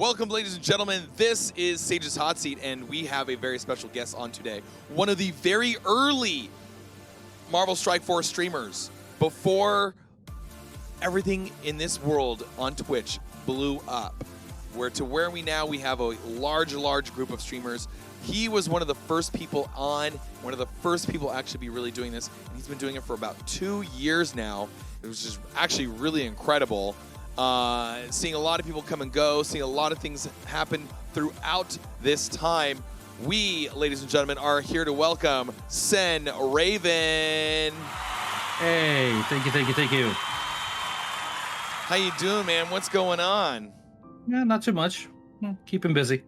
Welcome, ladies and gentlemen. This is Sage's Hot Seat, and we have a very special guest on today. One of the very early Marvel Strike Force streamers before everything in this world on Twitch blew up. Where we now have a large group of streamers. He was one of the first people on, one of the first people actually be really doing this, and he's been doing it for about 2 years now. It was just actually really incredible. Seeing a lot of people come and go, seeing a lot of things happen throughout this time. We, ladies and gentlemen, are here to welcome SenRaven. Hey, thank you. How you doing, man? What's going on? Yeah, not too much. Keeping busy.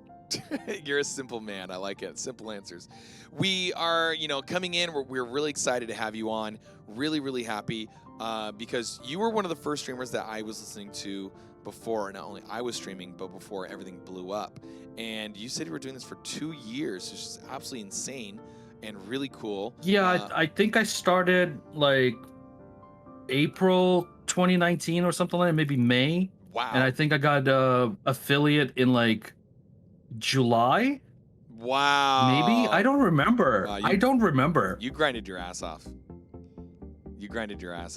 You're a simple man. I like it. Simple answers. We are, coming in. We're really excited to have you on. Really happy because you were one of the first streamers that I was listening to before not only I was streaming, but before everything blew up. And you said you were doing this for 2 years, which is absolutely insane and really cool. Yeah, I think I started like April 2019 or something like that, maybe May. Wow. And I think I got affiliate in like July. Wow. Maybe? I don't remember. I don't remember. You grinded your ass off.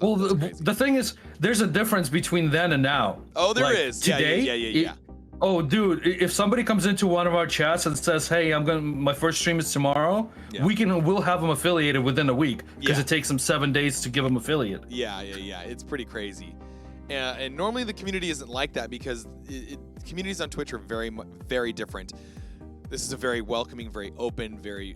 Well, the thing is, there's a difference between then and now. Oh, there like, is. Today, yeah. Oh, dude, if somebody comes into one of our chats and says, "Hey, my first stream is tomorrow," we'll have them affiliated within a week because it takes them 7 days to give them affiliate. Yeah. It's pretty crazy. And normally the community isn't like that because communities on Twitch are very different. This is a very welcoming, very open, very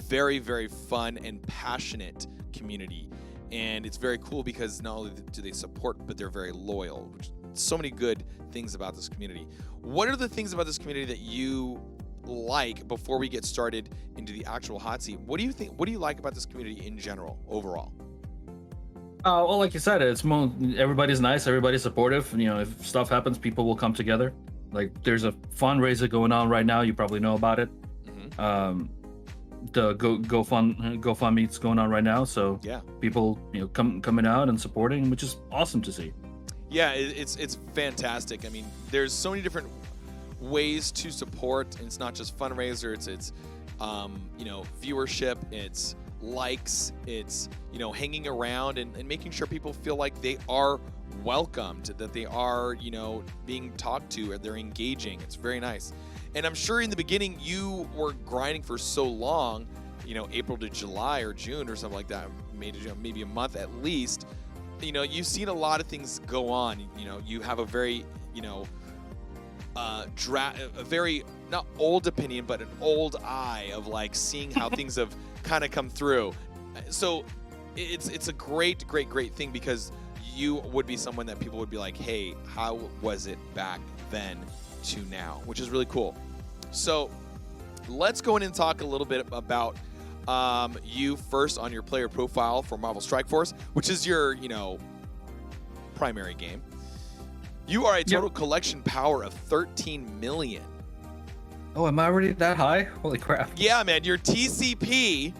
very fun and passionate community. And it's very cool because not only do they support, but they're very loyal. So many good things about this community. What are the things about this community that you like before we get started into the actual hot seat? What do you think? What do you like about this community in general, overall? Well, like you said, everybody's nice, everybody's supportive. If stuff happens, people will come together. Like there's a fundraiser going on right now. You probably know about it. Mm-hmm. The GoFundMe's going on right now, so yeah, people coming out and supporting, which is awesome to see. Yeah, it's fantastic. I mean, there's so many different ways to support, and it's not just fundraiser. It's viewership. It's likes. It's hanging around and making sure people feel like they are welcomed, that they are being talked to, or they're engaging. It's very nice. And I'm sure in the beginning you were grinding for so long, April to July or June or something like that, maybe a month at least. You've seen a lot of things go on. You have a very, a very not old opinion, but an old eye of like seeing how things have kind of come through. So it's a great thing because you would be someone that people would be like, hey, how was it back then to now, which is really cool. So let's go in and talk a little bit about you first on your player profile for Marvel Strike Force, which is your primary game. You are a total collection power of 13 million. Oh, am I already that high? Holy crap. Yeah, man, your TCP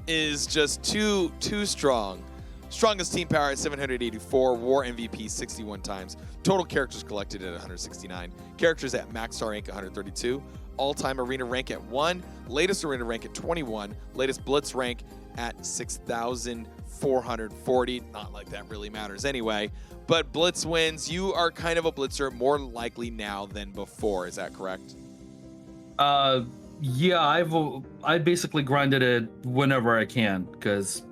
is just too strong. Strongest team power at 784, war MVP 61 times, total characters collected at 169, characters at max star rank 132, all-time arena rank at 1, latest arena rank at 21, latest blitz rank at 6,440. Not like that really matters anyway, but blitz wins. You are kind of a blitzer, more likely now than before. Is that correct? Yeah, I basically grinded it whenever I can because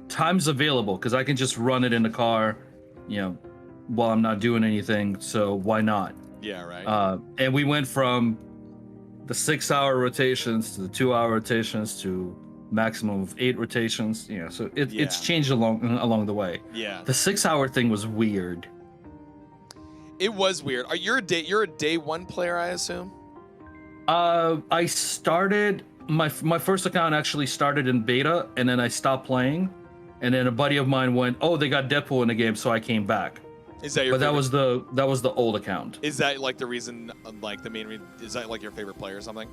time's available, because I can just run it in the car, while I'm not doing anything. So why not? Yeah, right. And we went from the 6-hour rotations to the 2-hour rotations to maximum of 8 rotations. So it's changed along the way. Yeah. The 6-hour thing was weird. It was weird. You're a day one player, I assume? I started my first account actually started in beta, and then I stopped playing. And then a buddy of mine went, "Oh, they got Deadpool in the game," so I came back. Is that your? But that was the old account. Is that like the reason? Like the main reason? Is that like your favorite player or something?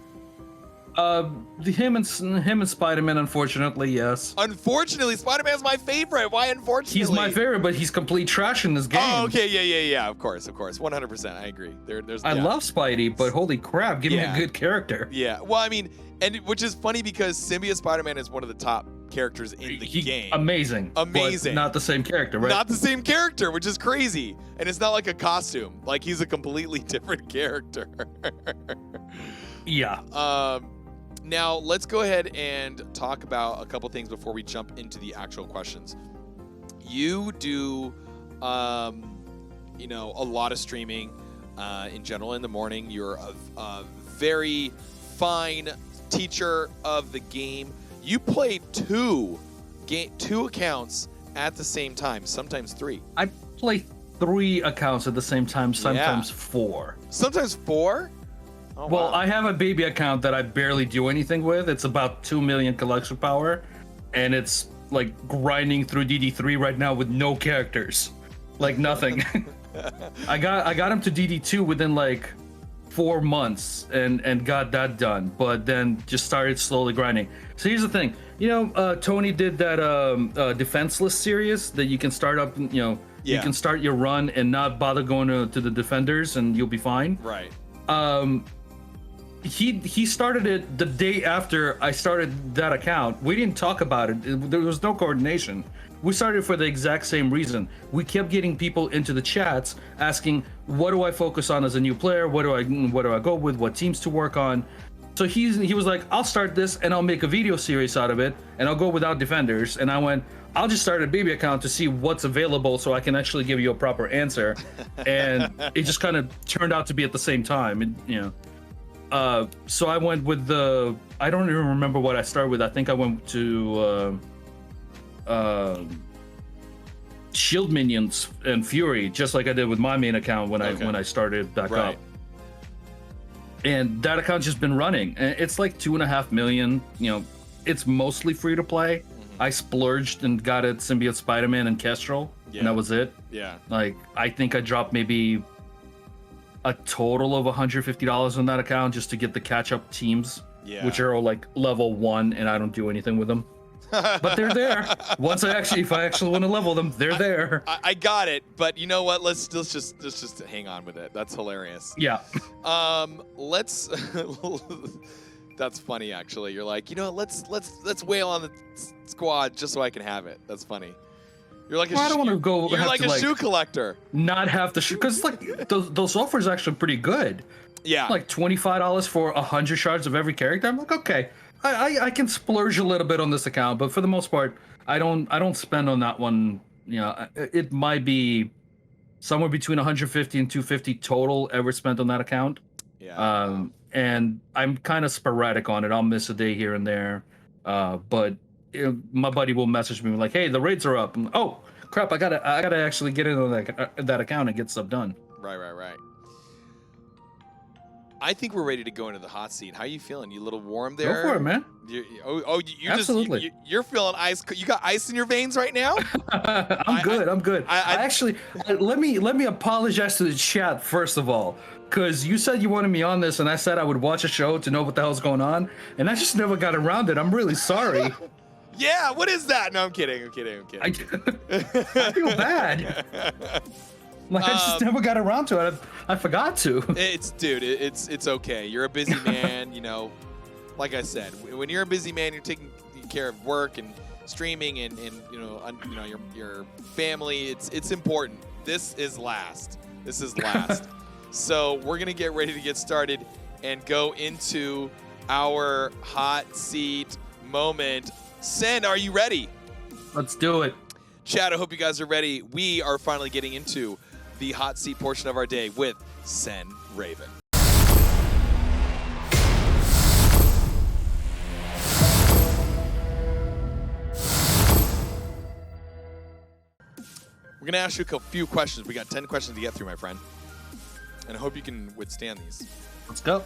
Him and Spider-Man, unfortunately, yes. Unfortunately, Spider-Man's my favorite. Why unfortunately? He's my favorite, but he's complete trash in this game. Oh, okay, yeah. Of course, 100%. I agree. I love Spidey, but holy crap, give me a good character. Yeah. Well, I mean, and which is funny because Symbiote Spider-Man is one of the top characters in the game. Amazing. But not the same character, right? Not the same character, which is crazy. And it's not like a costume. Like he's a completely different character. Yeah. Now, let's go ahead and talk about a couple things before we jump into the actual questions. You do, a lot of streaming in general in the morning. You're a very fine teacher of the game. You play two accounts at the same time, sometimes 3. I play 3 accounts at the same time, sometimes 4. Sometimes 4? Oh, well, wow. I have a baby account that I barely do anything with. It's about 2 million collection power, and it's like grinding through DD3 right now with no characters, like nothing. I got him to DD2 within like 4 months and got that done, but then just started slowly grinding. So here's the thing, Tony did that defenseless series that you can start up, you can start your run and not bother going to the defenders and you'll be fine. Right. He started it the day after I started that account. We didn't talk about it. There was no coordination. We started for the exact same reason. We kept getting people into the chats asking, what do I focus on as a new player? What do I go with? What teams to work on? So he was like, I'll start this and I'll make a video series out of it and I'll go without defenders. And I went, I'll just start a baby account to see what's available so I can actually give you a proper answer. And it just kind of turned out to be at the same time, so I went with I don't even remember what I started with. I think I went to Shield Minions and Fury, just like I did with my main account when I started back up. And that account's just been running. And it's like 2.5 million. It's mostly free to play. Mm-hmm. I splurged and got it Symbiote Spider-Man and Kestrel, and that was it. Yeah. Like I think I dropped maybe a total of $150 on that account just to get the catch-up teams, which are all like level 1, and I don't do anything with them. But they're there. If I actually want to level them, they're there. I got it, but you know what? Let's just hang on with it. That's hilarious. Yeah. Let's. That's funny, actually. You're like, let's wail on the squad just so I can have it. That's funny. You're like I don't want to go. You're like a shoe collector. Not have the shoe, because like those offers are actually pretty good. Yeah. Like $25 for 100 shards of every character. I'm like, okay, I can splurge a little bit on this account, but for the most part, I don't spend on that one. It might be somewhere between 150 and 250 total ever spent on that account. Yeah. And I'm kind of sporadic on it. I'll miss a day here and there, but. My buddy will message me like, "Hey, the raids are up." Oh crap! I gotta actually get into that account and get stuff done. Right. I think we're ready to go into the hot seat. How are you feeling? You a little warm there? Go for it, man. Absolutely. You're feeling ice. You got ice in your veins right now? I'm good. I actually let me apologize to the chat first of all, because you said you wanted me on this, and I said I would watch a show to know what the hell's going on, and I just never got around it. I'm really sorry. Yeah, what is that? No, I'm kidding. I feel bad. Like I just never got around to it. I forgot to. It's okay. You're a busy man, Like I said, when you're a busy man, you're taking care of work and streaming and your family. It's important. This is last. So we're gonna get ready to get started and go into our hot seat moment. Sen, are you ready? Let's do it. Chat, I hope you guys are ready. We are finally getting into the hot seat portion of our day with SenRaven. We're going to ask you a few questions. We got 10 questions to get through, my friend. And I hope you can withstand these. Let's go.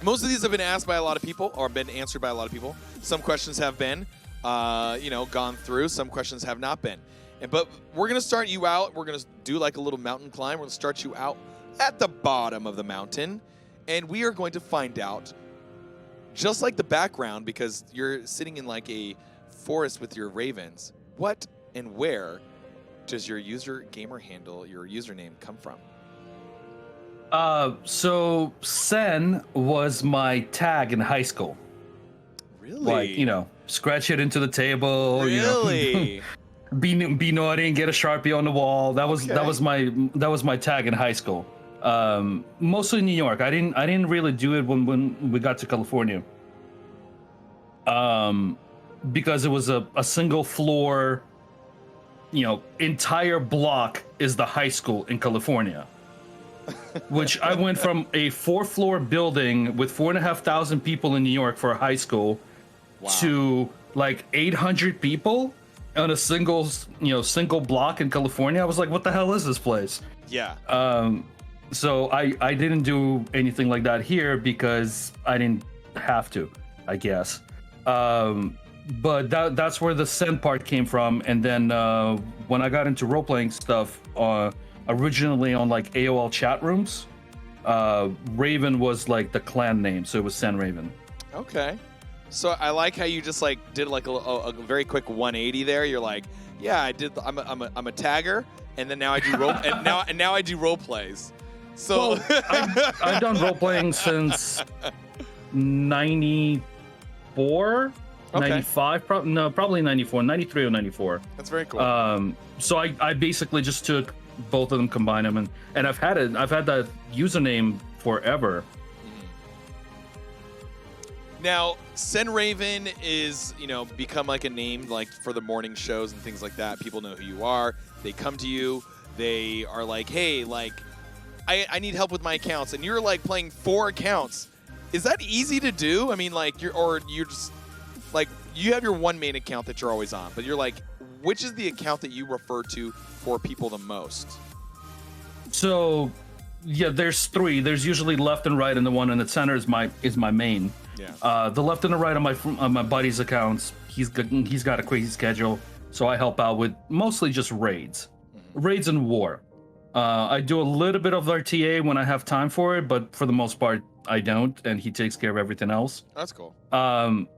Most of these have been asked by a lot of people or been answered by a lot of people. Some questions have been, gone through. Some questions have not been. But we're going to start you out. We're going to do like a little mountain climb. We're going to start you out at the bottom of the mountain. And we are going to find out just like the background, because you're sitting in like a forest with your ravens, what and where does your user gamer handle, your username, come from? So Sen was my tag in high school. Really? Like, you know, scratch it into the table. Really? You know, be naughty and get a Sharpie on the wall. That was my tag in high school. Mostly New York. I didn't really do it when we got to California. Because it was a single floor, you know, entire block is the high school in California. Which I went from a 4-floor building with 4,500 people in New York for a high school to like 800 people on a single block in California. I was like, what the hell is this place? Yeah. So I didn't do anything like that here because I didn't have to, I guess. But that's where the Sen part came from. And then when I got into role-playing stuff, originally on like AOL chat rooms, Raven was like the clan name, so it was SenRaven. Okay. So I like how you just like did like a very quick 180 there. You're like, yeah, I did. I'm a tagger, and then now I do role and now I do role plays. So I've done role playing since 94, okay. 95, probably 94, 93 or 94. That's very cool. So I basically just took both of them, combined them, and I've had that username forever. Now, SenRaven is, you know, become like a name like for the morning shows and things like that. People know who you are. They come to you. They are like, hey, like, I need help with my accounts, and you're like playing 4 accounts. Is that easy to do? I mean, like, you're just like, you have your one main account that you're always on, but you're like, which is the account that you refer to for people the most? So, yeah, there's 3. There's usually left and right, and the one in the center is my main. Yeah. The left and the right on my buddy's accounts, he's got a crazy schedule, so I help out with mostly just raids, raids and war. I do a little bit of RTA when I have time for it, but for the most part, I don't, and he takes care of everything else. That's cool.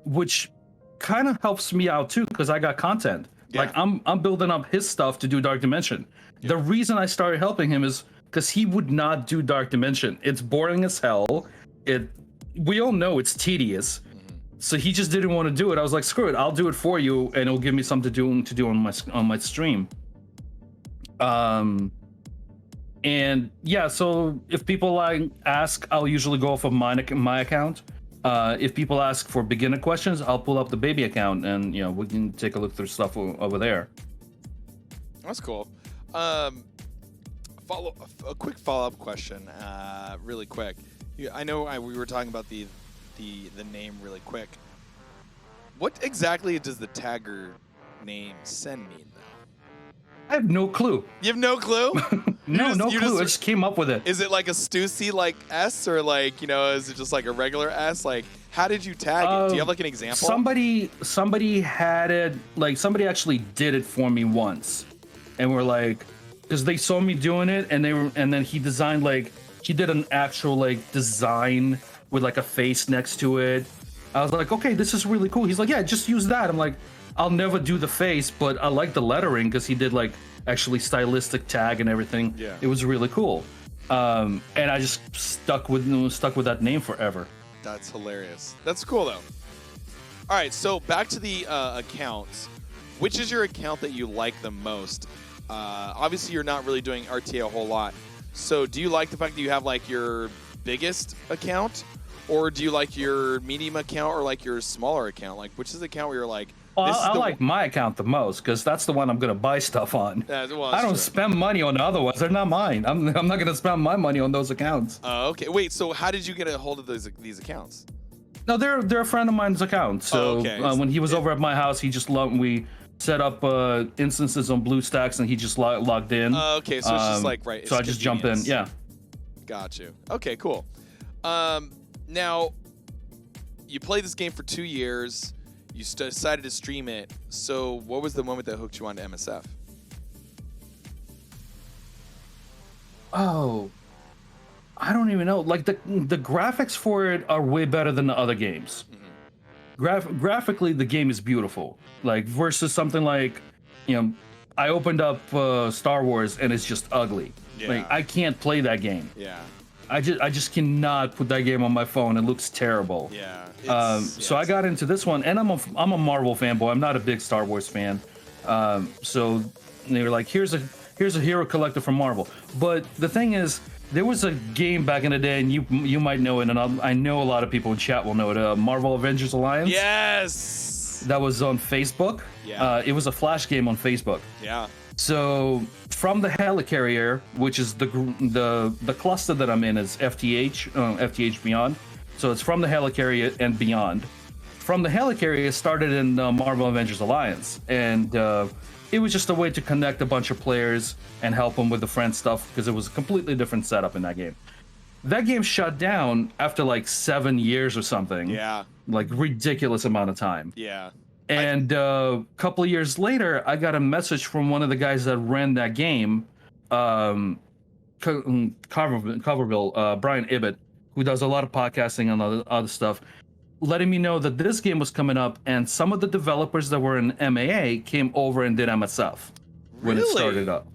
Which kind of helps me out too, because I got content. Yeah. Like I'm building up his stuff to do Dark Dimension. Yeah. The reason I started helping him is because he would not do Dark Dimension. It's boring as hell. We all know it's tedious. So he just didn't want to do it. I was like, screw it, I'll do it for you, and it'll give me something to do on my stream. And yeah, so if people ask, I'll usually go off of my account. If people ask for beginner questions, I'll pull up the baby account, and you know, we can take a look through stuff over there. That's cool. A quick follow-up question, really quick. I know we were talking about the name really quick. What exactly does the tagger name Sen mean, though? I have no clue. You have no clue? No clue. I just came up with it. Is it like a Stussy like S, or like, you know, is it just like a regular S? Like, how did you tag it? Do you have like an example? Somebody had it, like somebody actually did it for me once, and we're like, because they saw me doing it, and then he designed like, he did an actual like design with like a face next to it. I was like, okay, this is really cool. He's like, yeah, just use that. I'm like, I'll never do the face, but I like the lettering because he did like actually stylistic tag and everything. Yeah. It was really cool. And I just stuck with that name forever. That's hilarious. That's cool though. All right, so back to the accounts. Which is your account that you like the most? Obviously, you're not really doing RTA a whole lot. So do you like the fact that you have like your biggest account, or do you like your medium account, or like your smaller account? Like, which is the account where you're like, well, I like my account the most because that's the one I'm going to buy stuff on. Well, I don't spend money on the other ones. They're not mine. I'm not going to spend my money on those accounts. Okay. Wait, so how did you get a hold of these accounts? No, they're a friend of mine's account. So when he was over at my house, he just we set up instances on BlueStacks, and he just logged in. Okay, so it's just like, right. So I just jump in. Yeah. Got you. Okay, cool. Now, you played this game for 2 years. You decided to stream it. So what was the moment that hooked you onto MSF? I don't even know. Like the graphics for it are way better than the other games. Graphically, the game is beautiful. Like versus something like, I opened up Star Wars and it's just ugly. Yeah. Like I can't play that game. Yeah. I just cannot put that game on my phone. It looks terrible. Yeah. So I got into this one, and I'm a Marvel fanboy. I'm not a big Star Wars fan. So they were like, here's a hero collector from Marvel. But the thing is, there was a game back in the day, and you might know it, and I know a lot of people in chat will know it. Marvel Avengers Alliance. Yes. That was on Facebook. Yeah. It was a Flash game on Facebook. Yeah. So from the helicarrier, which is the cluster that I'm in, is FTH Beyond. So it's from the helicarrier and beyond. From the helicarrier, it started in Marvel Avengers Alliance, and it was just a way to connect a bunch of players and help them with the friend stuff, because it was a completely different setup in that game. That game shut down after like 7 years or something. Yeah. Like ridiculous amount of time. Yeah. And a couple of years later, I got a message from one of the guys that ran that game, Coverville, Brian Ibbett, who does a lot of podcasting and other stuff, letting me know that this game was coming up, and some of the developers that were in MAA came over and did MSF when it started up.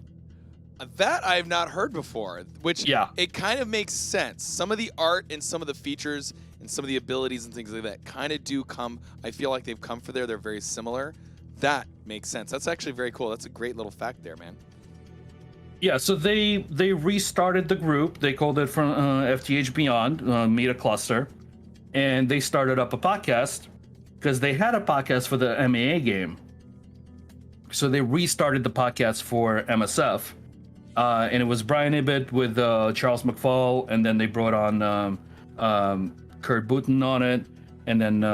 That I've not heard before, which it kind of makes sense. Some of the art and some of the features and some of the abilities and things like that kind of do come, I feel like they've come for there. They're very similar. That makes sense. That's actually very cool. That's a great little fact there, man. Yeah, so they restarted the group. They called it from FTH Beyond, Media Cluster, and they started up a podcast because they had a podcast for the MAA game. So they restarted the podcast for MSF. And it was Brian Ibbett with Charles McFall, and then they brought on Kurt Booten on it, and then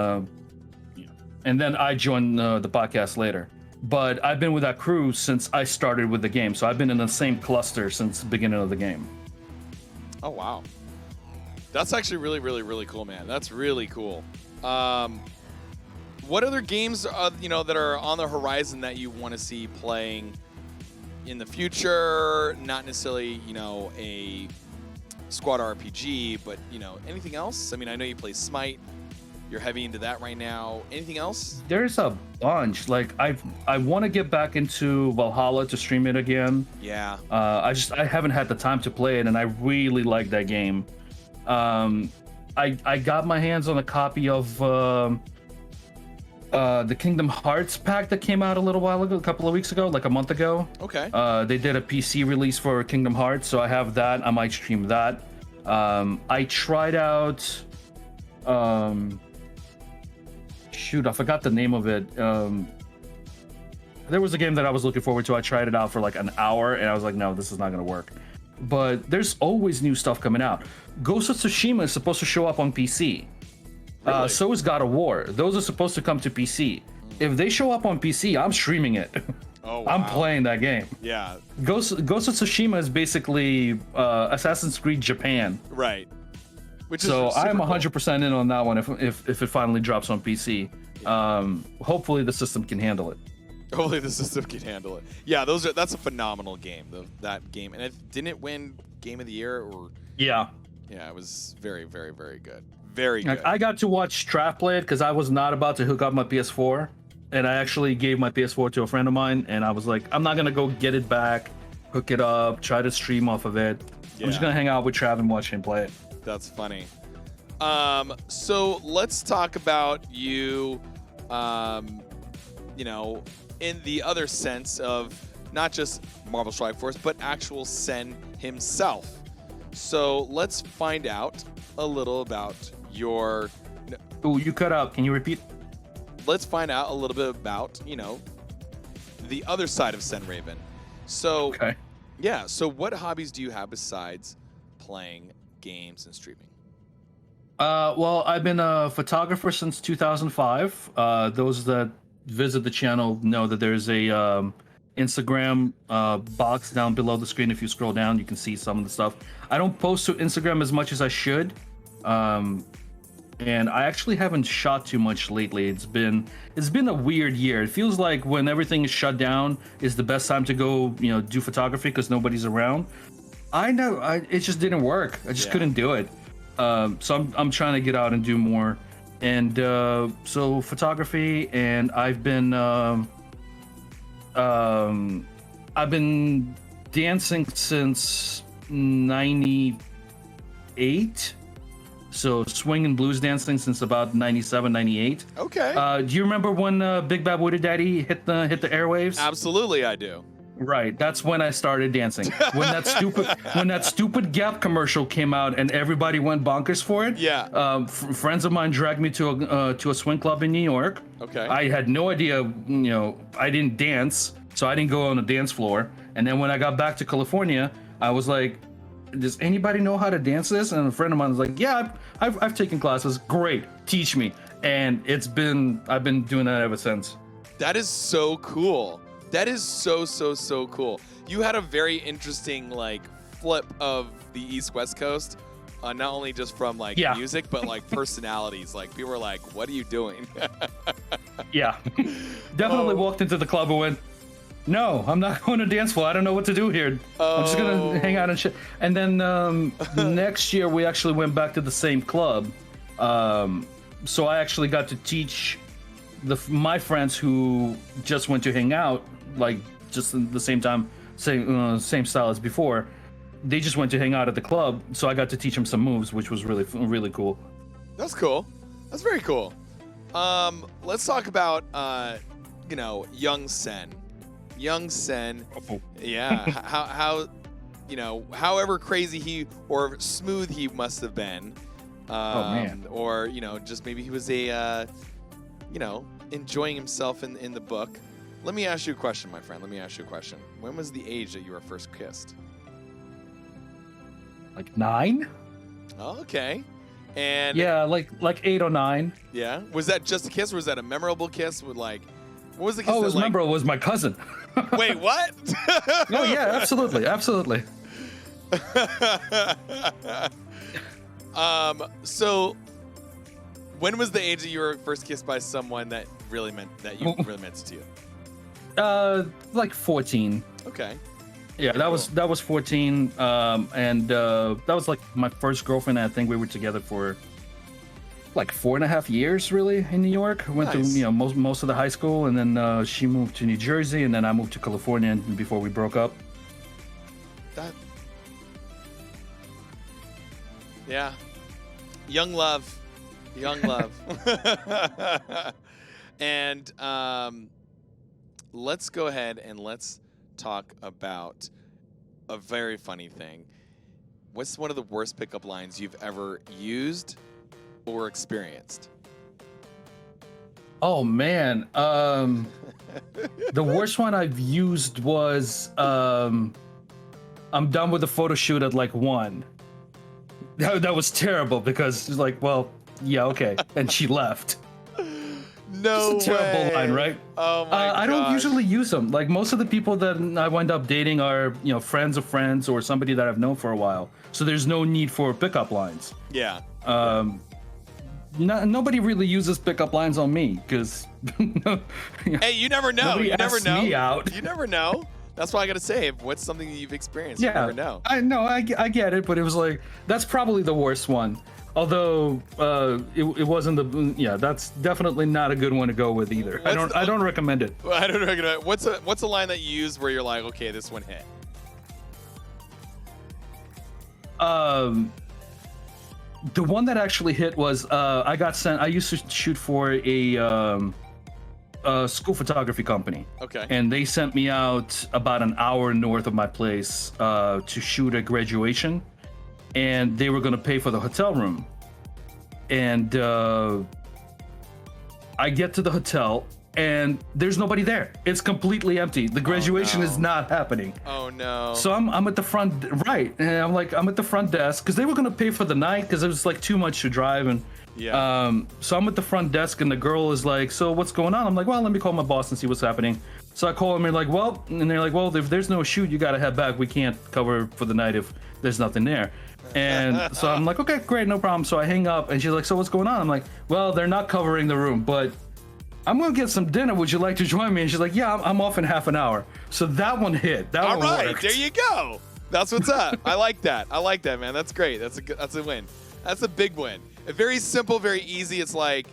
I joined the podcast later. But I've been with that crew since I started with the game, so I've been in the same cluster since the beginning of the game. Oh wow, that's actually really, really, really cool, man. That's really cool. What other games that are on the horizon that you want to see playing in the future? Not necessarily, a squad RPG, but anything else? I mean, I know you play Smite. You're heavy into that right now. Anything else? There's a bunch. Like I want to get back into Valhalla to stream it again. Yeah. I haven't had the time to play it, and I really like that game. I got my hands on a copy of the Kingdom Hearts pack that came out a couple of weeks ago, like a month ago. Okay. They did a PC release for Kingdom Hearts, so I have that. I might stream that. I tried out. Shoot, I forgot the name of it. There was a game that I was looking forward to. I tried it out for like an hour, and I was like, no, this is not going to work. But there's always new stuff coming out. Ghost of Tsushima is supposed to show up on PC. Really? So is God of War. Those are supposed to come to PC. If they show up on PC, I'm streaming it. Oh, wow. I'm playing that game. Yeah. Ghost of Tsushima is basically Assassin's Creed Japan. Right. Which is so I'm cool. 100% in on that one if it finally drops on PC. Hopefully the system can handle it. Hopefully the system can handle it. Yeah, that's a phenomenal game. That game, and didn't it win Game of the Year or? Yeah. Yeah, it was very, very, very good. Very good. Like, I got to watch Straff play it because I was not about to hook up my PS4, and I actually gave my PS4 to a friend of mine, and I was like, I'm not gonna go get it back, hook it up, try to stream off of it. Yeah. I'm just gonna hang out with Trav and watch him play it. That's funny. So let's talk about you, in the other sense of not just Marvel Strike Force, but actual Sen himself. So let's find out a little about your... Ooh, you cut out. Can you repeat? Let's find out a little bit about, the other side of SenRaven. So, okay. Yeah, so what hobbies do you have besides playing games and streaming? Well, I've been a photographer since 2005. Those that visit the channel know that there's a Instagram box down below the screen. If you scroll down, you can see some of the stuff. I don't post to Instagram as much as I should. And I actually haven't shot too much lately. It's been a weird year. It feels like when everything is shut down is the best time to go, do photography because nobody's around. I know. It just didn't work. I just couldn't do it. So I'm trying to get out and do more. And so photography, and I've been dancing since '98. So swing and blues dancing since about 97, 98. Okay. Do you remember when Big Bad Woody Daddy hit the airwaves? Absolutely, I do. Right, that's when I started dancing. When that stupid Gap commercial came out and everybody went bonkers for it. Yeah. Friends of mine dragged me to a swing club in New York. Okay. I had no idea, I didn't dance, so I didn't go on the dance floor. And then when I got back to California, I was like, does anybody know how to dance this? And a friend of mine was like, yeah, I've taken classes. Great, teach me. And I've been doing that ever since. That is so cool. That is so cool. You had a very interesting flip of the East-West Coast, not only just from music, but personalities. People were like, "What are you doing?" Yeah, definitely walked into the club and went, "No, I'm not going to dance floor. I don't know what to do here. I'm just gonna hang out and shit." And then next year we actually went back to the same club, so I actually got to teach my friends who just went to hang out, just in the same time, same style as before. They just went to hang out at the club, so I got to teach them some moves, which was really cool. That's cool. That's very cool. Let's talk about young Sen. Young Sen. Oh. Yeah. how however crazy he or smooth he must have been. Oh man. Or just maybe he was enjoying himself in the book. Let me ask you a question, my friend. When was the age that you were first kissed? 9? Oh, okay. And yeah, like 8 or 9. Yeah. Was that just a kiss, or was that a memorable kiss with what was the kiss? Oh, it was memorable. It was my cousin. Wait, what? Oh yeah, absolutely. So when was the age that you were first kissed by someone that really meant it to you? 14. Okay. Yeah, that was 14, and that was my first girlfriend. I think we were together for 4.5 years, really, in New York. Went Nice. to most of the high school, and then she moved to New Jersey, and then I moved to California before we broke up. Yeah, young love. And let's go ahead and let's talk about a very funny thing. What's one of the worst pickup lines you've ever used or experienced? Oh man, the worst one I've used was I'm done with the photo shoot at 1. That was terrible because it's well, yeah, okay, and she left. No It's a terrible line, right? Oh my I don't usually use them. Most of the people that I wind up dating are friends of friends or somebody that I've known for a while. So there's no need for pickup lines. Yeah. Nobody really uses pickup lines on me because. Hey, you never know. Nobody You never asks know. me out. You never know. That's why I gotta say, what's something that you've experienced? Yeah, You never know. I know, I get it, but it was that's probably the worst one. Although it wasn't that's definitely not a good one to go with either. I don't recommend it. I don't recommend it. What's a line that you use where you're like, okay, this one hit? The one that actually hit was I got sent. I used to shoot for a school photography company. Okay. And they sent me out about an hour north of my place to shoot a graduation, and they were going to pay for the hotel room. And I get to the hotel, and there's nobody there. It's completely empty. The graduation is not happening. Oh no. So I'm at the front, right? And I'm at the front desk because they were gonna pay for the night because it was too much to drive, and so I'm at the front desk, and the girl is like, "So what's going on?" I'm like, "Well, let me call my boss and see what's happening." So I call them, and they're like, "Well, if there's no shoot, you gotta head back. We can't cover for the night if there's nothing there." And so I'm like, "Okay, great, no problem." So I hang up, and she's like, "So what's going on?" I'm like, "Well, they're not covering the room, but I'm gonna get some dinner. Would you like to join me?" And she's like, "Yeah, I'm off in half an hour." So that one hit. That All one right, worked. there you go. That's what's up. I like that. I like that, man. That's great. That's a win. That's a big win. A very simple, very easy. It's like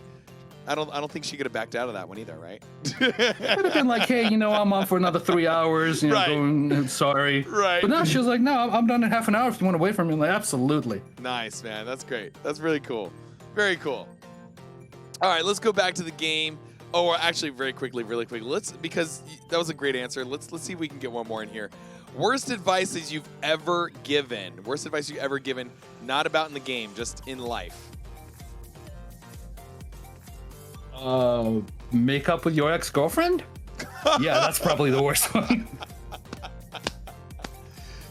I don't think she could have backed out of that one either, right? Could have been like, hey, I'm on for another 3 hours. Right. Going, sorry. Right. But now she was like, no, I'm done in half an hour. If you want to wait for me, I'm like, absolutely. Nice, man. That's great. That's really cool. Very cool. All right, let's go back to the game. Oh, actually, really quickly. Because that was a great answer. Let's see if we can get one more in here. Worst advice that you've ever given. Worst advice you've ever given, not about in the game, just in life. Make up with your ex-girlfriend? Yeah, that's probably the worst one.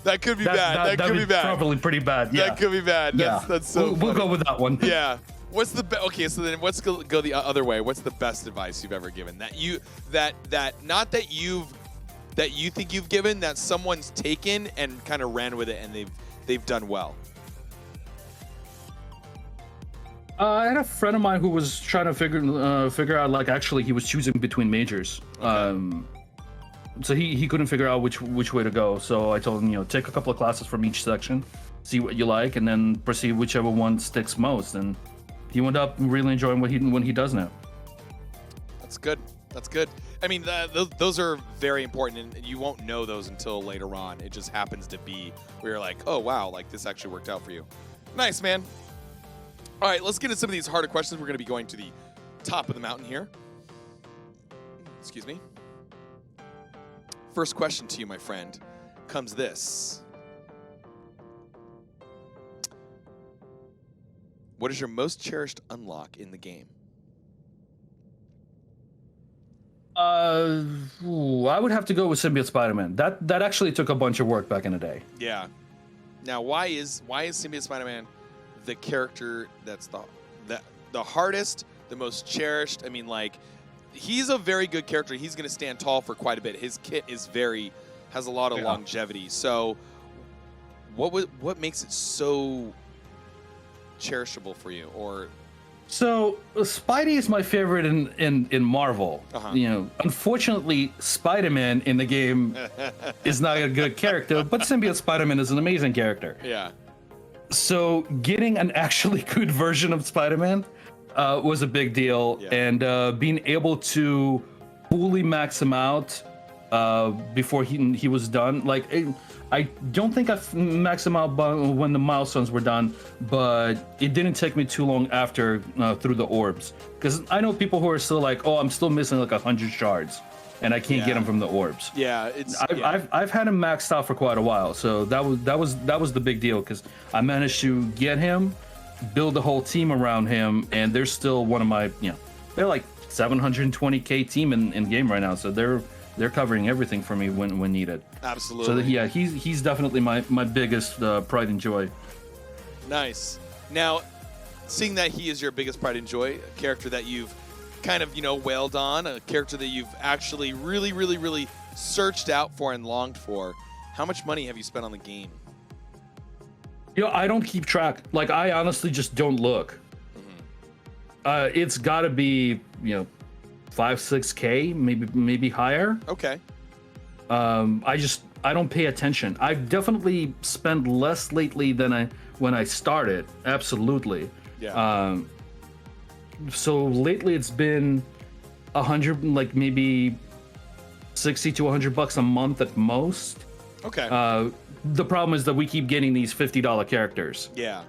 That could be bad. That could be bad. Probably pretty bad. Yeah. That could be bad. That's so. We'll go with that one. Yeah. What's the okay? So then, let's go the other way. What's the best advice you've ever given? That you think you've given, that someone's taken and kind of ran with it and they've done well. I had a friend of mine who was trying to figure out, like, actually he was choosing between majors. Okay. So he couldn't figure out which way to go. So I told him, take a couple of classes from each section, see what you like, and then proceed whichever one sticks most. And he ended up really enjoying what he does now. That's good. That's good. I mean, those are very important, and you won't know those until later on. It just happens to be where you're like, oh, wow, like this actually worked out for you. Nice, man. All right, let's get into some of these harder questions. We're going to be going to the top of the mountain here. Excuse me. First question to you, my friend, comes this. What is your most cherished unlock in the game? I would have to go with Symbiote Spider-Man. That actually took a bunch of work back in the day. Yeah. Now, why is Symbiote Spider-Man the character that's the hardest, the most cherished? I mean, like, he's a very good character. He's going to stand tall for quite a bit. His kit is has a lot of longevity. So, what makes it so cherishable for you? Or so Spidey is my favorite in Marvel. Unfortunately, Spider-Man in the game is not a good character, but Symbiote Spider-Man is an amazing character. Yeah. So getting an actually good version of Spider-Man was a big deal, and being able to fully max him out before he was done. Like, I don't think I maxed him out when the milestones were done, but it didn't take me too long after through the orbs, because I know people who are still like, oh, I'm still missing like 100 shards, and I can't get them from the orbs. Yeah, I've had him maxed out for quite a while, so that was the big deal, because I managed to get him, build the whole team around him, and they're still one of my they're like 720k team in game right now, so they're covering everything for me when needed. Absolutely. So yeah, he's definitely my biggest pride and joy. Nice. Now, seeing that he is your biggest pride and joy, a character that you've kind of wailed on, a character that you've actually really, really, really searched out for and longed for, how much money have you spent on the game? I don't keep track. Like, I honestly just don't look. Mm-hmm. It's got to be 5-6K, maybe higher. Okay. I don't pay attention. I've definitely spent less lately than when I started. Absolutely. Yeah. So lately it's been 100, like maybe 60 to 100 bucks a month at most. Okay. The problem is that we keep getting these $50 characters. Yeah.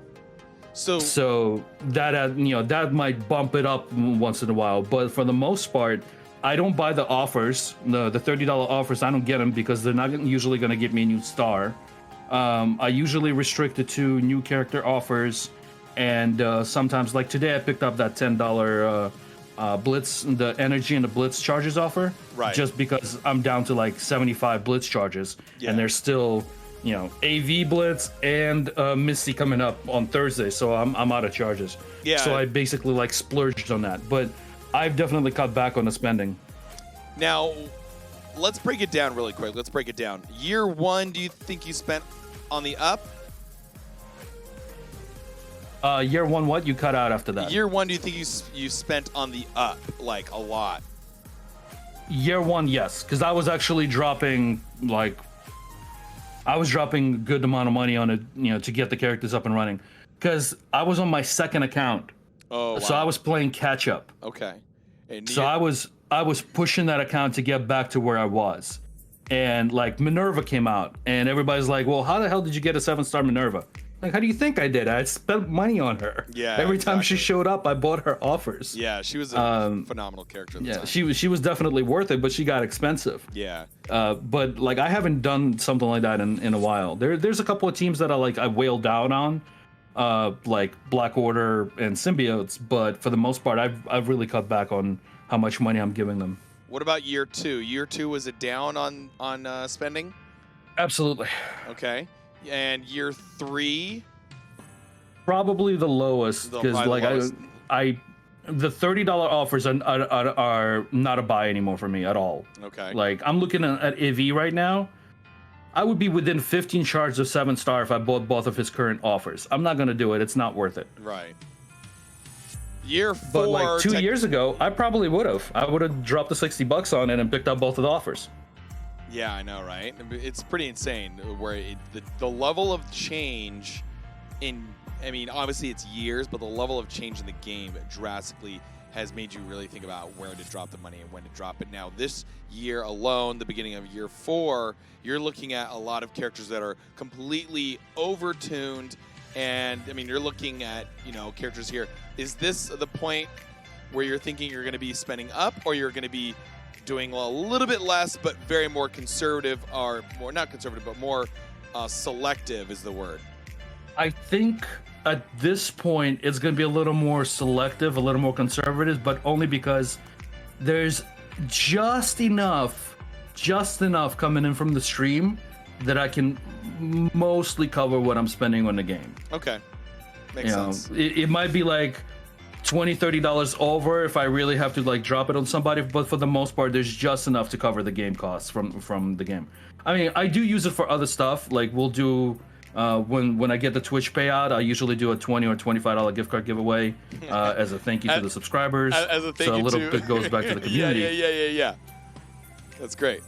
So that that might bump it up once in a while, but for the most part, I don't buy the offers, the $30 offers. I don't get them because they're not usually going to get me a new star. I usually restrict it to new character offers, and sometimes, like today, I picked up that $10 Blitz, the energy and the Blitz charges offer, right? Just because I'm down to like 75 Blitz charges, and there's still AV Blitz and Misty coming up on Thursday, so I'm out of charges. Yeah. So I basically like splurged on that, but I've definitely cut back on the spending. Now, let's break it down really quick. Let's break it down. Year one, do you think you spent on the up? Year one, what? You cut out after that. Year one, do you think you spent on the up, like a lot? Year one, yes, because I was actually dropping like I was dropping a good amount of money on it, to get the characters up and running, because I was on my second account. Oh, wow. So I was playing catch up. Okay. And So I was pushing that account to get back to where I was, and like Minerva came out, and everybody's like, "Well, how the hell did you get a 7-star Minerva?" Like, how do you think I did? I spent money on her. Yeah. Every time she showed up, I bought her offers. Yeah, she was a phenomenal character at the time. she was definitely worth it, but she got expensive. Yeah. But like, I haven't done something like that in a while. There's a couple of teams that I whaled down on, like Black Order and Symbiotes, but for the most part, I've really cut back on how much money I'm giving them. What about year 2? Year 2, was it down on spending? Absolutely. Okay. And year 3? Probably the lowest, because like I the $30 offers are not a buy anymore for me at all. Okay. Like, I'm looking at EV right now. I would be within 15 shards of 7-star if I bought both of his current offers. I'm not gonna do it. It's not worth it. Right. Year 4. But like 2 years ago, I probably would have. I would have dropped the $60 on it and picked up both of the offers. Yeah, I know, right? It's pretty insane where the level of change I mean, obviously it's years, but the level of change in the game drastically has made you really think about where to drop the money and when to drop it. Now, this year alone, the beginning of year 4, you're looking at a lot of characters that are completely over-tuned. And, I mean, you're looking at, characters here. Is this the point where you're thinking you're going to be spending up, or you're going to be doing a little bit less, but very more conservative, or more, not conservative, but more selective is the word? I think at this point, it's going to be a little more selective, a little more conservative, but only because there's just enough coming in from the stream that I can mostly cover what I'm spending on the game. Okay. Makes sense. It might be like $20-$30 over if I really have to like drop it on somebody, but for the most part, there's just enough to cover the game costs from the game. I mean, I do use it for other stuff. Like, we'll do when I get the Twitch payout, I usually do a $20 or $25 gift card giveaway as a thank you to the subscribers. As a thank so you a little to... bit goes back to the community. Yeah. That's great.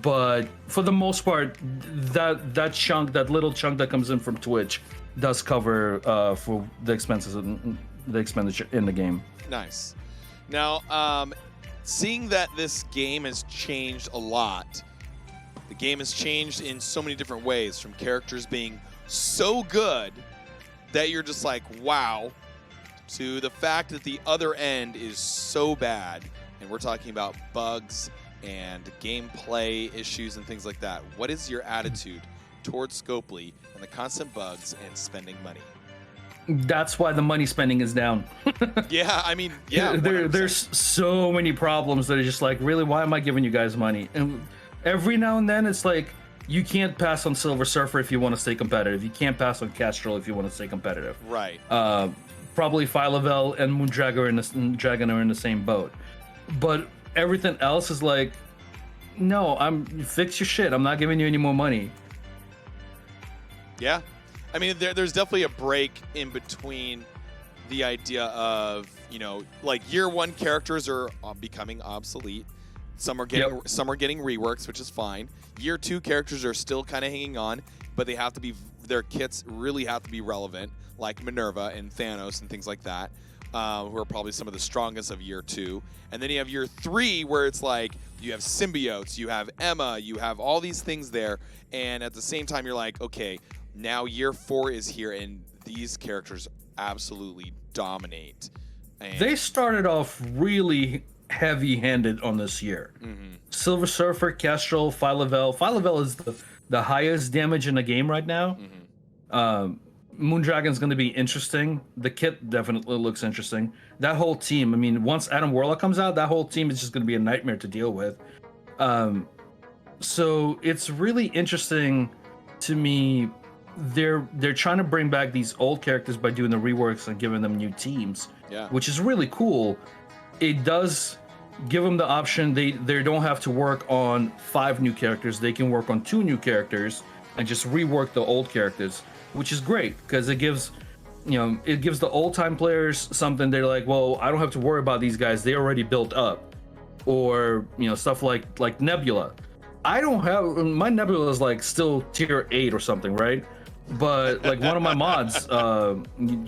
But for the most part, that little chunk that comes in from Twitch does cover for the expenditure in the game. Nice. Now, seeing that this game has changed a lot, the game has changed in so many different ways, from characters being so good that you're just like, wow, to the fact that the other end is so bad. And we're talking about bugs and gameplay issues and things like that. What is your attitude towards Scopely and the constant bugs and spending money? That's why the money spending is down. Yeah, I mean, yeah. There's so many problems that are just like, really, why am I giving you guys money? And every now and then, it's like, you can't pass on Silver Surfer if you want to stay competitive. You can't pass on Castrol if you want to stay competitive. Right. Probably Phylavel and Moondragon are in the same boat. But everything else is like, no, fix your shit. I'm not giving you any more money. Yeah. I mean, there's definitely a break in between the idea of, like year 1 characters are becoming obsolete. Some are getting reworks, which is fine. Year 2 characters are still kind of hanging on, but their kits really have to be relevant, like Minerva and Thanos and things like that, who are probably some of the strongest of year 2. And then you have year 3, where it's like you have symbiotes, you have Emma, you have all these things there, and at the same time you're like, okay, now year 4 is here, and these characters absolutely dominate. And they started off really heavy-handed on this year. Mm-hmm. Silver Surfer, Castrol, Phylavel. Phylavel is the highest damage in the game right now. Mm-hmm. Moondragon's going to be interesting. The kit definitely looks interesting. That whole team, I mean, once Adam Warlock comes out, that whole team is just going to be a nightmare to deal with. So it's really interesting to me. They're trying to bring back these old characters by doing the reworks and giving them new teams, which is really cool. It does give them the option. They don't have to work on 5 new characters. They can work on 2 new characters and just rework the old characters, which is great because it gives the old time players something. They're like, well, I don't have to worry about these guys. They already built up, or stuff like Nebula. I don't have my Nebula is like still tier 8 or something, right? But like one of my mods,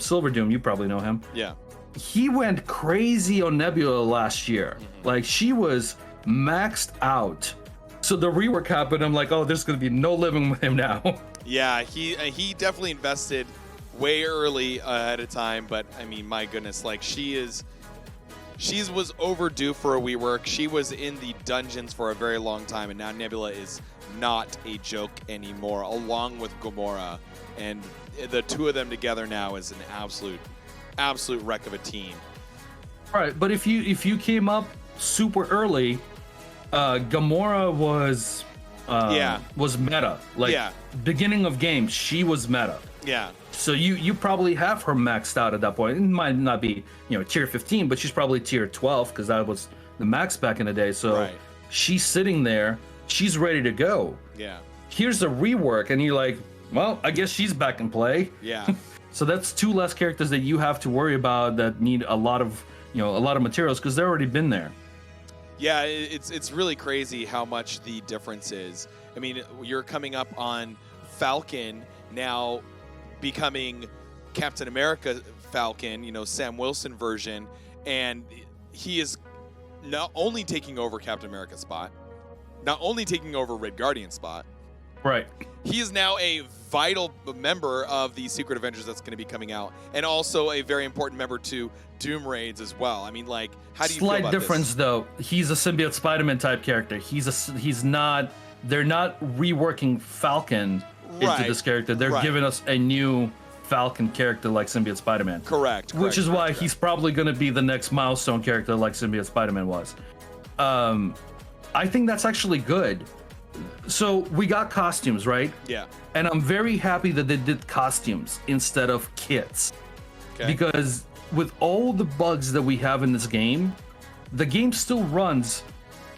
Silver Doom, you probably know him. Yeah. He went crazy on Nebula last year. Like she was maxed out. So the rework happened. I'm like, oh, there's gonna be no living with him now. Yeah, he definitely invested way early ahead of time. But I mean, my goodness, like she was overdue for a rework. She was in the dungeons for a very long time, and now Nebula is not a joke anymore, along with Gamora. And the two of them together now is an absolute wreck of a team. Right, but if you came up super early, Gamora was meta. Like beginning of game, she was meta. Yeah. So you probably have her maxed out at that point. It might not be, tier 15, but she's probably tier 12 because that was the max back in the day. So she's sitting there, she's ready to go. Yeah. Here's a rework, and you're like, well, I guess she's back in play. Yeah. So that's two less characters that you have to worry about that need a lot of materials because they've already been there. Yeah, it's really crazy how much the difference is. I mean, you're coming up on Falcon now becoming Captain America Falcon, Sam Wilson version, and he is not only taking over Captain America's spot, not only taking over Red Guardian's spot, right? He is now a vital member of the Secret Avengers that's going to be coming out, and also a very important member to Doom Raids as well. I mean, like, how do you feel about difference this? Though? He's a symbiote Spider-Man type character. He's not. They're not reworking Falcon into this character. They're giving us a new Falcon character like symbiote Spider-Man. Correct. Which is why he's probably going to be the next milestone character like symbiote Spider-Man was. I think that's actually good. So we got costumes, right? Yeah. And I'm very happy that they did costumes instead of kits. Okay. Because with all the bugs that we have in this game, the game still runs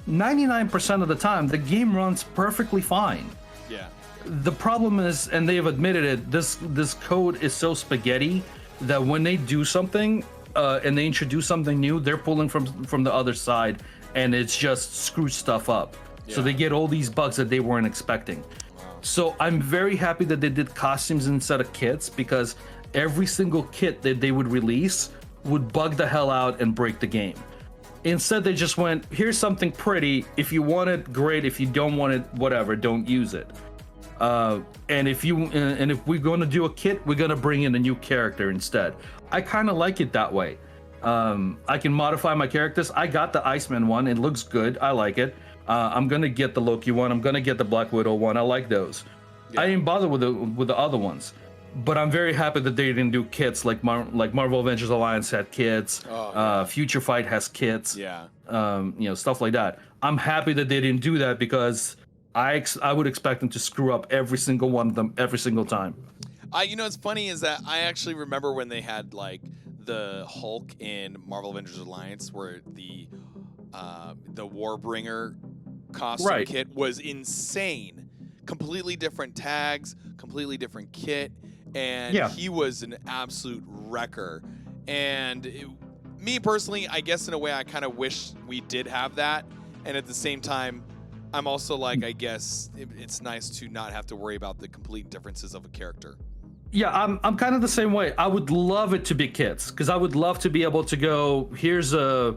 99% of the time. The game runs perfectly fine. Yeah. The problem is, and they've admitted it, this code is so spaghetti that when they do something and they introduce something new, they're pulling from the other side, and it's just screws stuff up. Yeah. So they get all these bugs that they weren't expecting. Wow. So I'm very happy that they did costumes instead of kits, because every single kit that they would release would bug the hell out and break the game. Instead, they just went, here's something pretty. If you want it, great. If you don't want it, whatever, don't use it. And if we're going to do a kit, we're going to bring in a new character instead. I kind of like it that way. I can modify my characters. I got the Iceman one. It looks good. I like it. I'm going to get the Loki one. I'm going to get the Black Widow one. I like those. Yeah. I didn't bother with the other ones. But I'm very happy that they didn't do kits like Marvel Avengers Alliance had kits. Oh, yeah. Future Fight has kits. Yeah. Stuff like that. I'm happy that they didn't do that, because I would expect them to screw up every single one of them every single time. What's funny is that I actually remember when they had like the Hulk in Marvel Avengers Alliance, where the Warbringer costume kit was insane. Completely different tags, completely different kit, and he was an absolute wrecker. And me personally, I guess in a way I kind of wish we did have that, and at the same time, I'm also like, I guess it's nice to not have to worry about the complete differences of a character. Yeah, I'm kind of the same way. I would love it to be kits, because I would love to be able to go, here's a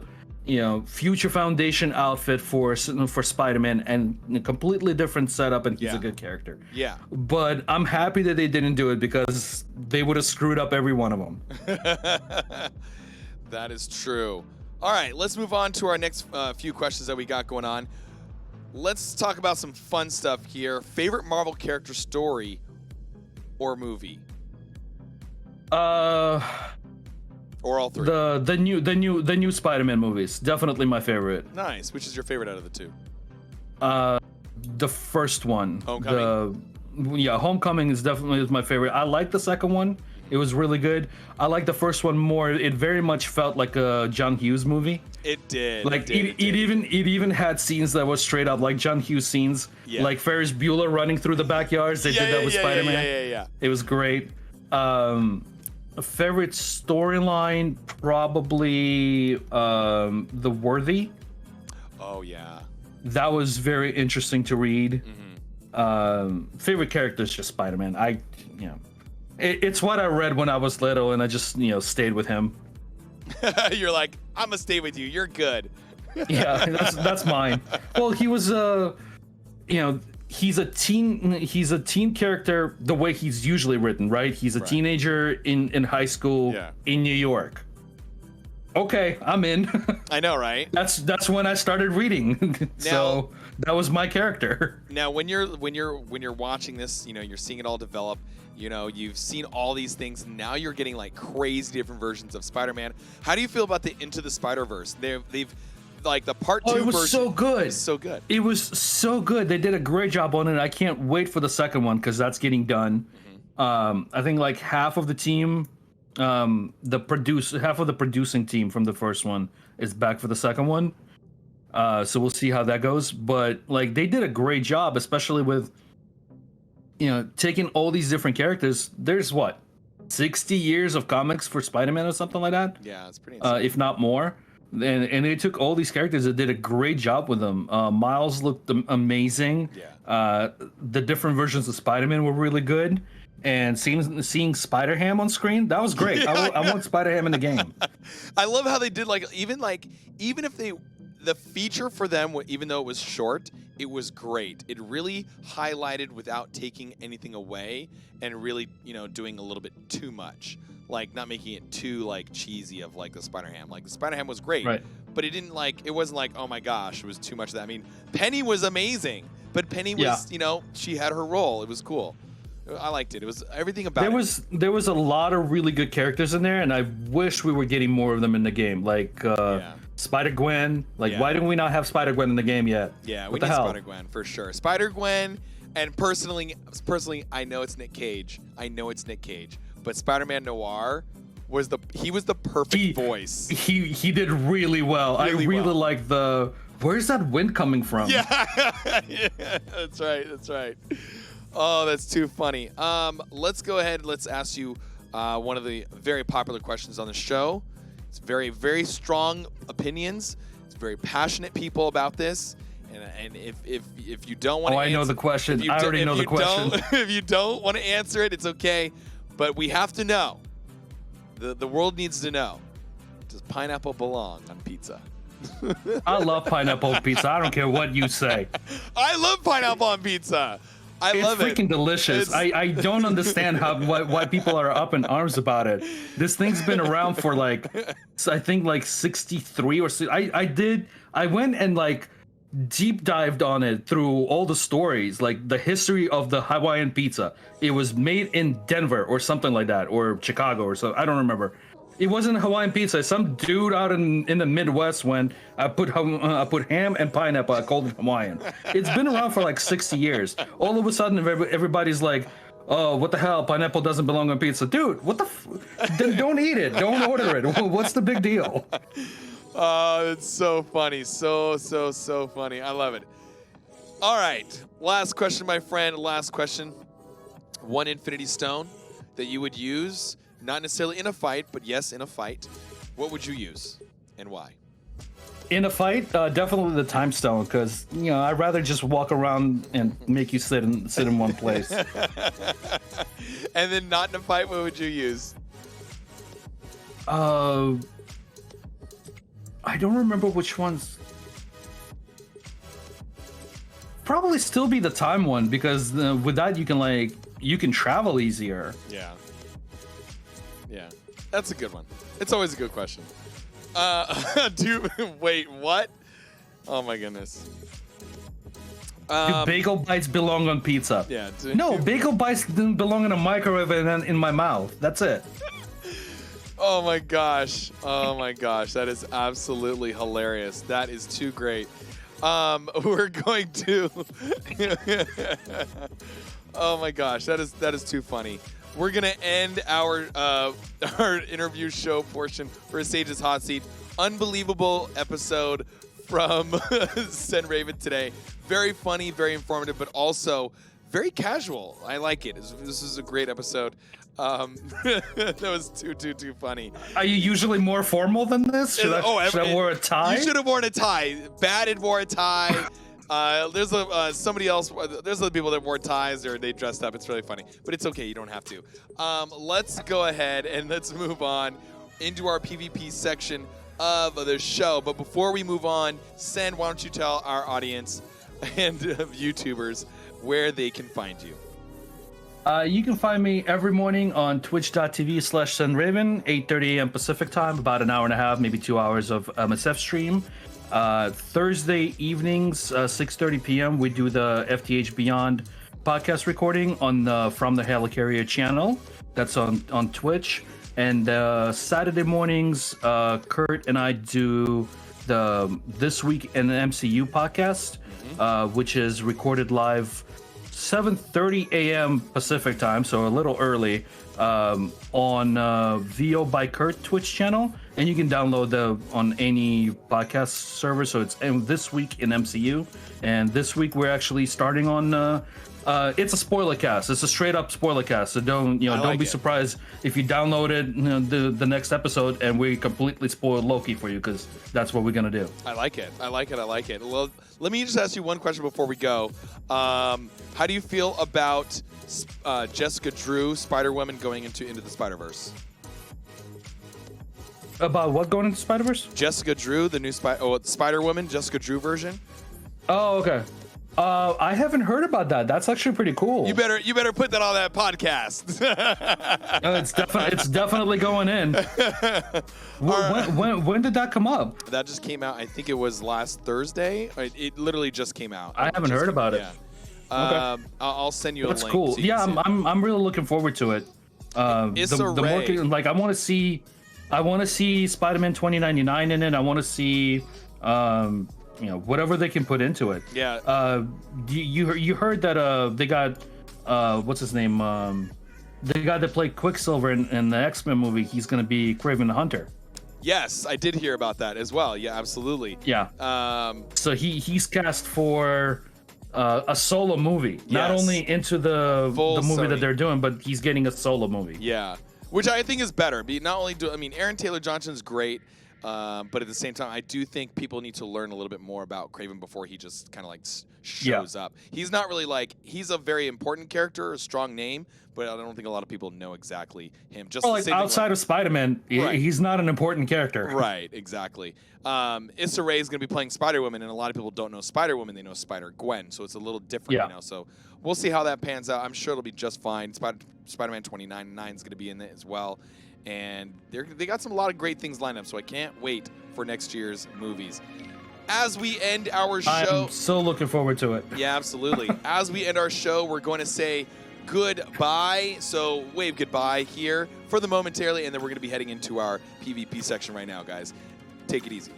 Future Foundation outfit for Spider-Man, and a completely different setup, and he's a good character. Yeah. But I'm happy that they didn't do it, because they would have screwed up every one of them. That is true. All right, let's move on to our next few questions that we got going on. Let's talk about some fun stuff here. Favorite Marvel character story or movie? Or all three? The new Spider-Man movies. Definitely my favorite. Nice. Which is your favorite out of the two? The first one. Homecoming? Homecoming is definitely my favorite. I like the second one. It was really good. I like the first one more. It very much felt like a John Hughes movie. It did. Like it even had scenes that were straight up like John Hughes scenes. Yeah. Like Ferris Bueller running through the backyards. They did that with Spider-Man. Yeah. It was great. A favorite storyline, probably The Worthy. Oh yeah. that was very interesting to read. Favorite character is just Spider-Man. It's what I read when I was little, and I just stayed with him. You're like, I'm gonna stay with you. You're good. Yeah, that's mine. Well, he was he's a teen character the way he's usually written, right? He's a teenager in high school in New York. Okay, I'm in. I know, right? That's when I started reading. So that was my character. Now, when you're watching this, you're seeing it all develop. You've seen all these things. Now you're getting like crazy different versions of Spider-Man. How do you feel about the Into the Spider-Verse? They've like the part 2 version. It was so good. It's so good. It was so good. They did a great job on it. I can't wait for the second one because that's getting done. I think like half of the team, half of the producing team from the first one is back for the second one. So we'll see how that goes. But like they did a great job, especially with taking all these different characters. There's 60 years of comics for Spider-Man or something like that. Yeah, it's pretty insane. If not more. And they took all these characters and did a great job with them. Miles looked amazing. Yeah. The different versions of Spider-Man were really good. And seeing Spider-Ham on screen, that was great. Yeah, I want Spider-Ham in the game. I love how they did even if the feature for them, even though it was short, it was great. It really highlighted without taking anything away and really, doing a little bit too much. Like not making it too cheesy of the Spider-Ham. Like the Spider-Ham was great, right, but it didn't it wasn't like, oh my gosh, it was too much of that. I mean, Penny was amazing, but Penny was, she had her role. It was cool. I liked it. It was everything about it. There was a lot of really good characters in there, and I wish we were getting more of them in the game. Spider-Gwen. Why didn't we not have Spider-Gwen in the game yet? Yeah, we need Spider-Gwen for sure. Spider-Gwen, and personally, I know it's Nick Cage. But Spider-Man Noir was the perfect voice. He did really well. I really like the where's that wind coming from? Yeah, that's right. Oh, that's too funny. Let's go ahead. Let's ask you one of the very popular questions on the show. It's very, very strong opinions. It's very passionate people about this. And if you don't want to I know the question. I already know the question. If you don't want to answer it, it's okay. But we have to know. The world needs to know. Does pineapple belong on pizza? I love pineapple on pizza. I don't care what you say. I love pineapple on pizza. I love it. It's freaking delicious. I don't understand why people are up in arms about it. This thing's been around for I think 63 or so. I went and deep dived on it through all the stories, the history of the Hawaiian pizza. It was made in Denver or something like that, or Chicago or so. I don't remember. It wasn't Hawaiian pizza. Some dude out in the Midwest went, I put ham and pineapple. I called it Hawaiian. It's been around for 60 years. All of a sudden, everybody's like, oh, what the hell? Pineapple doesn't belong on pizza. Dude, what the then don't eat it. Don't order it. What's the big deal? It's so funny. So funny. I love it. All right. Last question, my friend. Last question. One Infinity Stone that you would use, not necessarily in a fight, but yes, in a fight. What would you use and why? In a fight, definitely the Time Stone, because I'd rather just walk around and make you sit in one place. And then not in a fight, what would you use? I don't remember which ones. Probably still be the time one, because with that you can travel easier. Yeah. That's a good one. It's always a good question. Wait, what? Oh my goodness. Do bagel bites belong on pizza? Yeah. No, bagel bites didn't belong in a microwave and in my mouth. That's it. Oh my gosh. That is absolutely hilarious. That is too great. We're going to. Oh my gosh, that is too funny. We're gonna end our interview show portion for Sage's Hot Seat. Unbelievable episode from SenRaven today. Very funny, very informative, but also very casual. I like it. This is a great episode. That was too funny. Are you usually more formal than this? Should I wear a tie? You should have worn a tie. Bad had wore a tie. There's somebody else. There's other people that wore ties or they dressed up. It's really funny, but it's okay. You don't have to. Let's go ahead and let's move on into our PvP section of the show. But before we move on, Sen, why don't you tell our audience and YouTubers where they can find you? You can find me every morning on twitch.tv/SenRaven, 8:30 a.m. Pacific time, about an hour and a half, maybe 2 hours of MSF stream. Thursday evenings, 6:30 p.m., we do the FTH Beyond podcast recording on the From the Helicarrier channel. That's on Twitch. And Saturday mornings, Kurt and I do the This Week in the MCU podcast, which is recorded live 7:30 a.m. Pacific time, so a little early, on VO by Kurt Twitch channel, and you can download on any podcast server. So it's This Week in MCU, and this week we're actually starting on. It's a spoiler cast. It's a straight up spoiler cast. So don't be surprised if you download it the next episode and we completely spoil Loki for you, because that's what we're gonna do. I like it. Well, let me just ask you one question before we go. How do you feel about Jessica Drew, Spider-Woman, going into the Spider-Verse? About what going into Spider-Verse? Jessica Drew, the new Spider-Woman, Jessica Drew version. Oh, okay. I haven't heard about that. That's actually pretty cool. You better put that on that podcast. It's definitely going in. When did that come up? That just came out. I think it was last Thursday. It literally just came out. I haven't heard about it. Yeah. Okay. I'll send you a link. That's cool. So yeah, I'm really looking forward to it. The more, like, I want to see Spider-Man 2099 in it. I want to see whatever they can put into it. Yeah. You heard that they got what's his name? The guy that played Quicksilver in the X-Men movie. He's going to be Kraven the Hunter. Yes, I did hear about that as well. Yeah, absolutely. Yeah. So he's cast for a solo movie, not only into the movie that they're doing, but he's getting a solo movie. Yeah, which I think is better. Aaron Taylor Johnson's great. But at the same time, I do think people need to learn a little bit more about Kraven before he just kind of like shows up. He's not really he's a very important character, a strong name, but I don't think a lot of people know exactly him. Just outside of Spider-Man, he's not an important character. Right, exactly. Issa Rae is going to be playing Spider-Woman, and a lot of people don't know Spider-Woman. They know Spider-Gwen, so it's a little different, So we'll see how that pans out. I'm sure it'll be just fine. Spider-Man 2099 is going to be in it as well. And they got a lot of great things lined up, so I can't wait for next year's movies. As we end our show... I'm so looking forward to it. Yeah, absolutely. As we end our show, we're going to say goodbye. So wave goodbye here for the momentarily, and then we're going to be heading into our PvP section right now, guys. Take it easy.